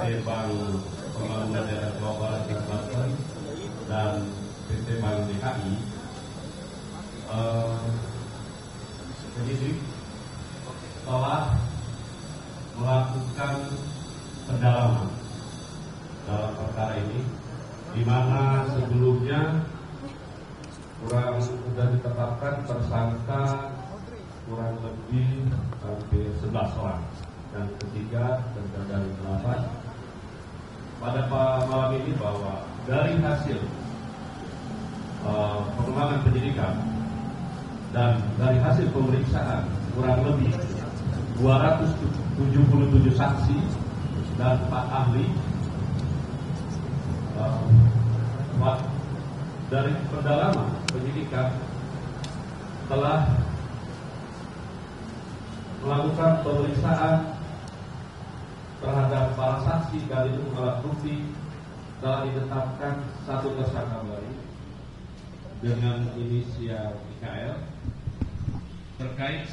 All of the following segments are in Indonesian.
PT Bank Pembangunan Daerah Jawa Barat dan Banten dan PT Bank DKI, penyidik telah melakukan pendalaman dalam perkara ini, di mana sebelumnya sudah ditetapkan tersangka kurang lebih hampir 11 orang, dan ketiga dari 8. Pada malam ini bahwa dari hasil pengembangan penyidikan dan dari hasil pemeriksaan kurang lebih 277 saksi dan 4 ahli, dari pendalaman penyidikan telah melakukan pemeriksaan terhadap para saksi dari alat bukti. Telah ditetapkan satu tersangka baru dengan inisial IKL terkait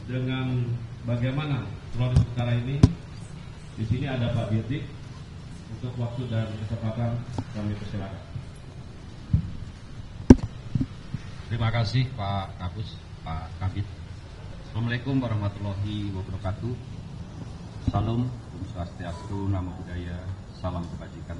dengan bagaimana kronologi perkara ini. Di sini ada Pak Dirdik. Untuk waktu dan kesempatan kami persilakan. Terima kasih Pak Kapus, Pak Kabid. Assalamualaikum warahmatullahi wabarakatuh. Salam, Om Swastiastu, Namo Buddhaya, salam kebajikan,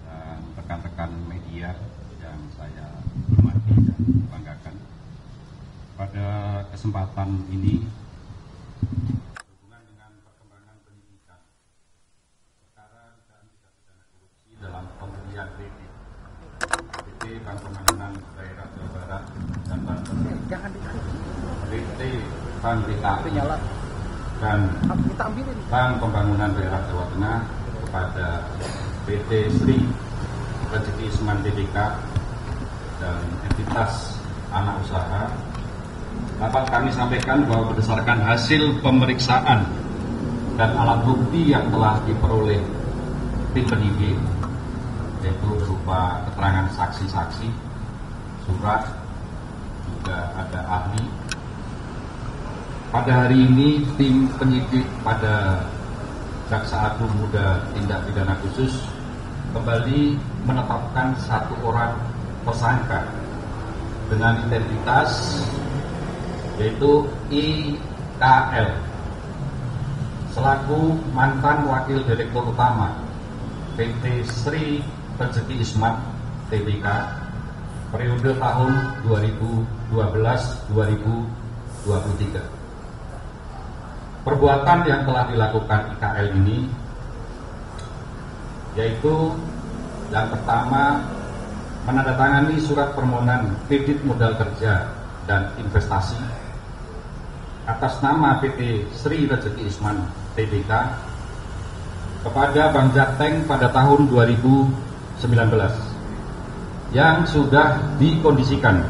dan rekan-rekan media yang saya hormati dan banggakan. Pada kesempatan ini, berhubungan dengan perkembangan penyidikan perkara dan tindak pidana korupsi dalam pemberian kredit PT Bank Pembangunan Daerah Jawa Barat dan Banten, PT Bank DKI dan Bank Pembangunan Daerah Jawa Tengah kepada PT Sri Rezeki Isman Tbk dan entitas anak usaha, dapat kami sampaikan bahwa berdasarkan hasil pemeriksaan dan alat bukti yang telah diperoleh tim penyidik, yaitu berupa keterangan saksi-saksi, surat, juga ada ahli. Pada hari ini tim penyidik pada Jaksa Agung Muda Tindak Pidana Khusus kembali menetapkan satu orang tersangka dengan identitas yaitu IKL selaku mantan Wakil Direktur Utama PT Sri Rezeki Isman Tbk periode tahun 2012-2023. Perbuatan yang telah dilakukan IKL ini yaitu yang pertama, menandatangani surat permohonan kredit modal kerja dan investasi atas nama PT Sri Rezeki Isman Tbk kepada Bank Jateng pada tahun 2019 yang sudah dikondisikan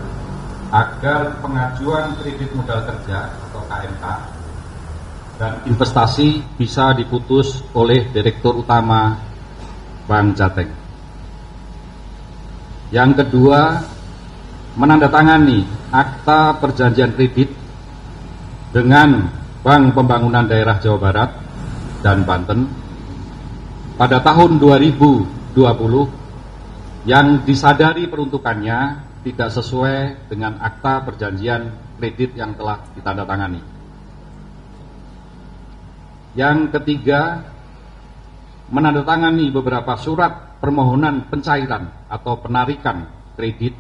agar pengajuan kredit modal kerja atau KMK dan investasi bisa diputus oleh Direktur Utama Bank Jateng. Yang kedua, menandatangani akta perjanjian kredit dengan Bank Pembangunan Daerah Jawa Barat dan Banten pada tahun 2020 yang disadari peruntukannya tidak sesuai dengan akta perjanjian kredit yang telah ditandatangani. Yang ketiga, menandatangani beberapa surat permohonan pencairan atau penarikan kredit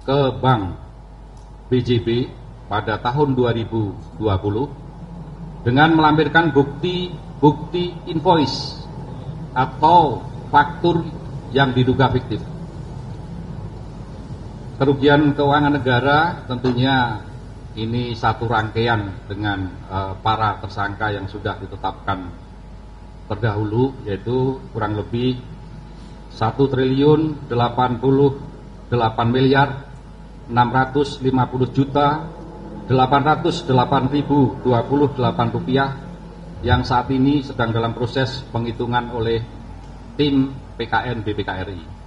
ke Bank BJB pada tahun 2020 dengan melampirkan bukti invoice atau faktur yang diduga fiktif. Kerugian keuangan negara tentunya ini satu rangkaian dengan para tersangka yang sudah ditetapkan terdahulu, yaitu kurang lebih 1.888.808.808.028 rupiah yang saat ini sedang dalam proses penghitungan oleh tim PKN BPKRI.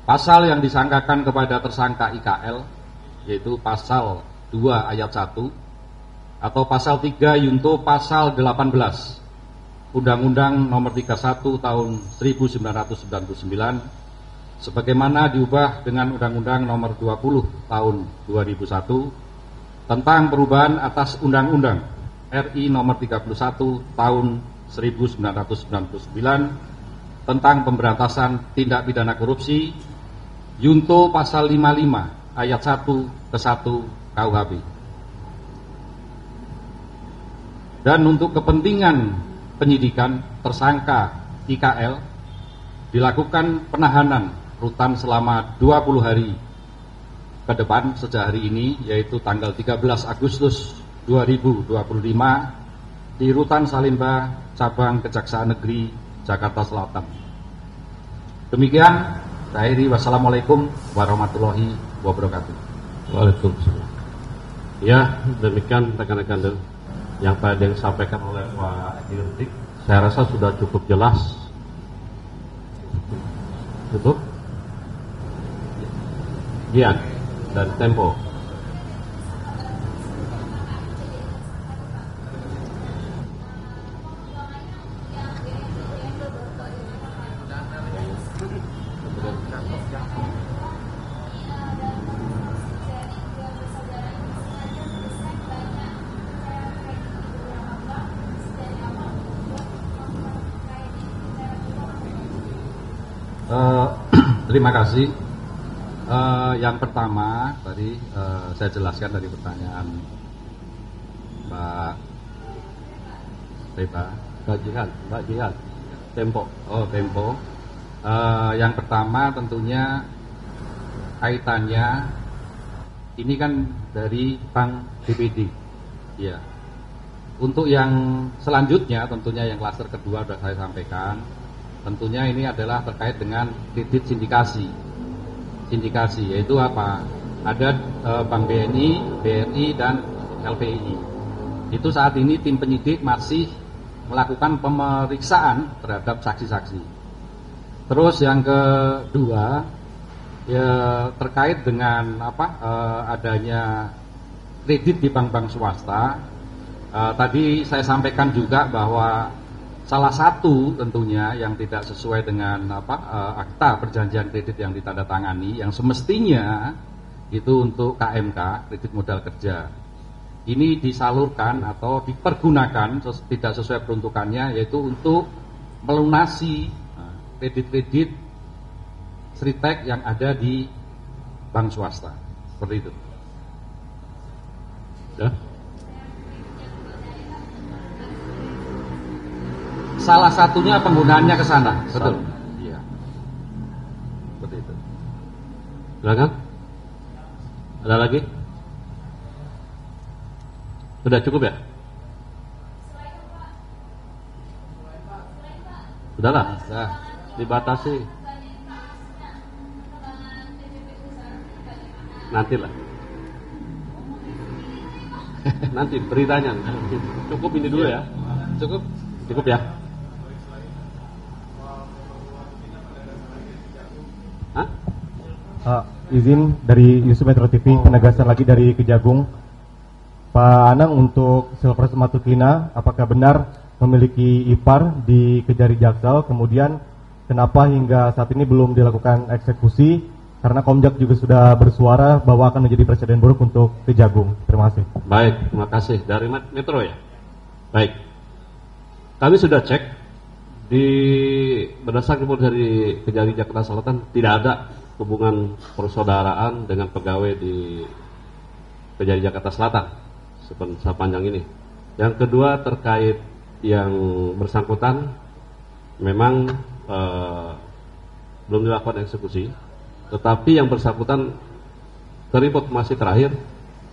Pasal yang disangkakan kepada tersangka IKL yaitu pasal 2 ayat 1 atau pasal 3 Yunto pasal 18 Undang-Undang Nomor 31 Tahun 1999 sebagaimana diubah dengan Undang-Undang Nomor 20 Tahun 2001 tentang perubahan atas Undang-Undang RI Nomor 31 Tahun 1999 tentang pemberantasan tindak pidana korupsi Yunto pasal 55 ayat 1 ke 1 KUHP. Dan untuk kepentingan penyidikan tersangka IKL dilakukan penahanan rutan selama 20 hari ke depan sejak hari ini, yaitu tanggal 13 Agustus 2025 di Rutan Salemba, Cabang Kejaksaan Negeri Jakarta Selatan. Demikian, saya akhiri. Wassalamualaikum warahmatullahi wabarakatuh. Waalaikumsalam. Ya, demikian rekan-rekan yang tadi yang disampaikan oleh Pak Dirdik, saya rasa sudah cukup jelas. Tutup. Gian dan Tempo. Terima kasih. Yang pertama tadi saya jelaskan dari pertanyaan Mbak Reba, Mbak Jihan, Tempo. Oh, Tempo. Yang pertama tentunya kaitannya ini kan dari Bank BPD. Ya. Untuk yang selanjutnya tentunya yang klaster kedua sudah saya sampaikan. Tentunya ini adalah terkait dengan kredit sindikasi. Sindikasi yaitu apa? Ada Bank BNI, BRI dan LPI. Itu saat ini tim penyidik masih melakukan pemeriksaan terhadap saksi-saksi. Terus yang kedua ya terkait dengan adanya kredit di bank-bank swasta. Tadi saya sampaikan juga bahwa salah satu tentunya yang tidak sesuai dengan akta perjanjian kredit yang ditandatangani yang semestinya itu untuk KMK, kredit modal kerja. Ini disalurkan atau dipergunakan tidak sesuai peruntukannya, yaitu untuk melunasi kredit-kredit Sritek yang ada di bank swasta. Seperti itu. Ya. Salah satunya penggunaannya ke sana, betul. Iya. Seperti itu. Silakan. Ada lagi? Sudah cukup ya? Sudahlah. Nah, Dibatasi. Nantilah. Nanti beritanya. Cukup ini dulu ya. cukup. Cukup ya. Hah? Izin dari Yusuf Metro TV, penegasan lagi dari Kejagung. Pak Anang, untuk Silver Matukina, apakah benar memiliki ipar di Kejari Jaksel? Kemudian kenapa hingga saat ini belum dilakukan eksekusi? Karena Komjak juga sudah bersuara bahwa akan menjadi presiden buruk untuk Kejagung. Terima kasih. Baik, terima kasih. Dari Metro ya. Baik. Kami sudah cek berdasarkan report dari Kejari Jakarta Selatan, tidak ada hubungan persaudaraan dengan pegawai di Kejari Jakarta Selatan sepanjang ini. Yang kedua terkait yang bersangkutan memang belum dilakukan eksekusi, tetapi yang bersangkutan teripot masih terakhir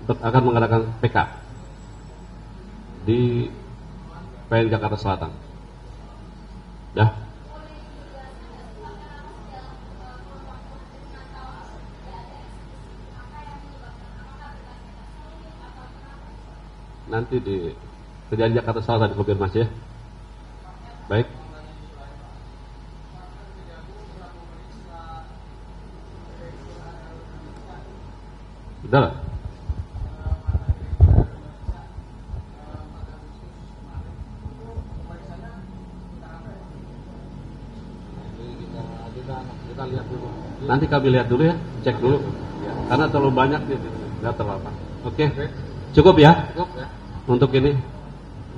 akan mengadakan PK di PN Jakarta Selatan. Ya. Nanti di Kejari Jakarta Selatan dikonfirmasi ya. Baik. Sudah lah. Nanti kami lihat dulu ya, cek dulu. Karena terlalu banyak nih, nggak terlalu. Oke, cukup ya? Cukup ya. Untuk ini,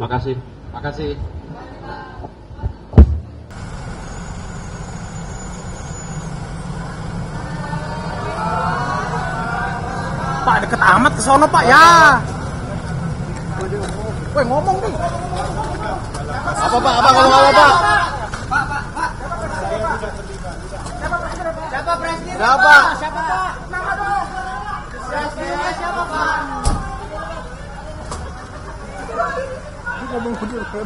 makasih. Makasih. Pak, deket amat ke sono, Pak, ya. Woi, ngomong nih. Apa, Pak? Apa ngomong apa, Pak? Siapa presiden? Siapa? Siapa, Pak? Nama dong. Presidennya siapa, Pak? Ngomong dulu.